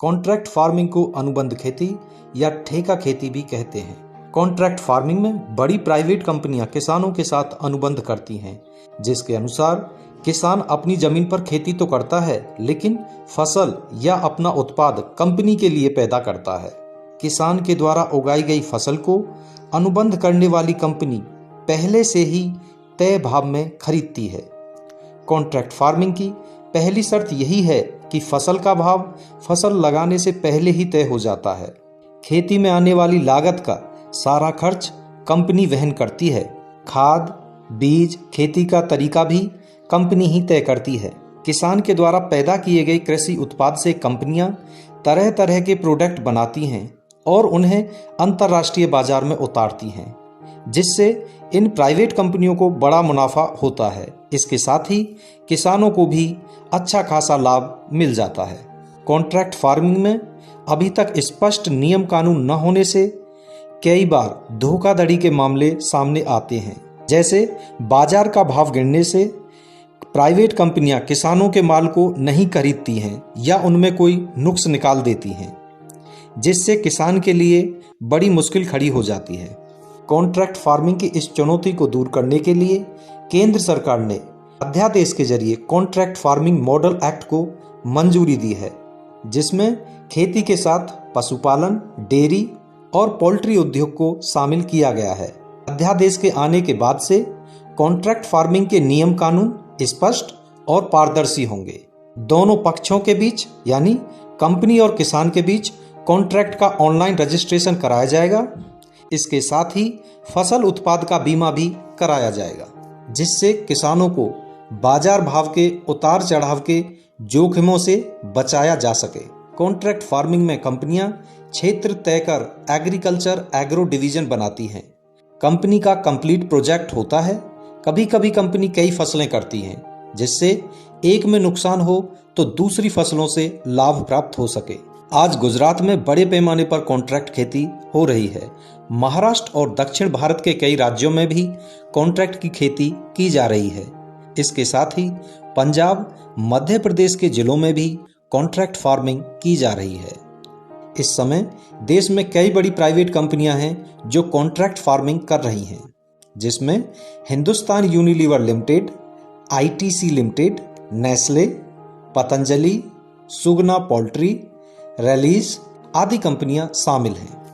Contract farming को अनुबंध खेती या ठेका खेती भी कहते हैं। कॉन्ट्रैक्ट फार्मिंग में बड़ी प्राइवेट कंपनियां किसानों के साथ अनुबंध करती हैं, जिसके अनुसार किसान अपनी जमीन पर खेती तो करता है, लेकिन फसल या अपना उत्पाद कंपनी के लिए पैदा करता है। किसान के द्वारा उगाई गई फसल को अनुबंध करने वाली कंपनी पहले से ही तय भाव में खरीदती है। कॉन्ट्रैक्ट फार्मिंग की पहली शर्त यही है कि फसल का भाव फसल लगाने से पहले ही तय हो जाता है। खेती में आने वाली लागत का सारा खर्च कंपनी वहन करती है। खाद, बीज, खेती का तरीका भी कंपनी ही तय करती है। किसान के द्वारा पैदा किए गए कृषि उत्पाद से कंपनियां तरह तरह के प्रोडक्ट बनाती हैं और उन्हें अंतर्राष्ट्रीय बाजार में उतारती हैं, जिससे इन प्राइवेट कंपनियों को बड़ा मुनाफा होता है। इसके साथ ही किसानों को भी अच्छा खासा लाभ मिल जाता है। कॉन्ट्रैक्ट फार्मिंग में अभी तक स्पष्ट नियम कानून न होने से कई बार धोखाधड़ी के मामले सामने आते हैं। जैसे बाजार का भाव गिरने से प्राइवेट कंपनियां किसानों के माल को नहीं खरीदती हैं या उनमें कोई नुक्स निकाल देती हैं, जिससे किसान के लिए बड़ी मुश्किल खड़ी हो जाती है। कॉन्ट्रैक्ट फार्मिंग की इस चुनौती को दूर करने के लिए केंद्र सरकार ने अध्यादेश के जरिए कॉन्ट्रैक्ट फार्मिंग मॉडल एक्ट को मंजूरी दी है, जिसमें खेती के साथ पशुपालन, डेयरी और पोल्ट्री उद्योग को शामिल किया गया है। अध्यादेश के आने के बाद से कॉन्ट्रैक्ट फार्मिंग के नियम कानून स्पष्ट और पारदर्शी होंगे। दोनों पक्षों के बीच यानी कंपनी और किसान के बीच कॉन्ट्रैक्ट का ऑनलाइन रजिस्ट्रेशन कराया जाएगा। इसके साथ ही फसल उत्पाद का बीमा भी कराया जाएगा, जिससे किसानों को बाजार भाव के उतार चढ़ाव के जोखिमों से बचाया जा सके। कॉन्ट्रैक्ट फार्मिंग में कंपनियां क्षेत्र तय कर एग्रीकल्चर एग्रो डिवीजन बनाती हैं। कंपनी का कंप्लीट प्रोजेक्ट होता है। कभी कभी कंपनी कई फसलें करती हैं, जिससे एक में नुकसान हो तो दूसरी फसलों से लाभ प्राप्त हो सके। आज गुजरात में बड़े पैमाने पर कॉन्ट्रैक्ट खेती हो रही है। महाराष्ट्र और दक्षिण भारत के कई राज्यों में भी कॉन्ट्रैक्ट की खेती की जा रही है। इसके साथ ही पंजाब, मध्य प्रदेश के जिलों में भी कॉन्ट्रैक्ट फार्मिंग की जा रही है। इस समय देश में कई बड़ी प्राइवेट कंपनियां हैं जो कॉन्ट्रैक्ट फार्मिंग कर रही हैं, जिसमें Hindustan Unilever limited, ITC limited, Nestle, Patanjali, Suguna poultry, Rallis आदि कंपनियां शामिल हैं।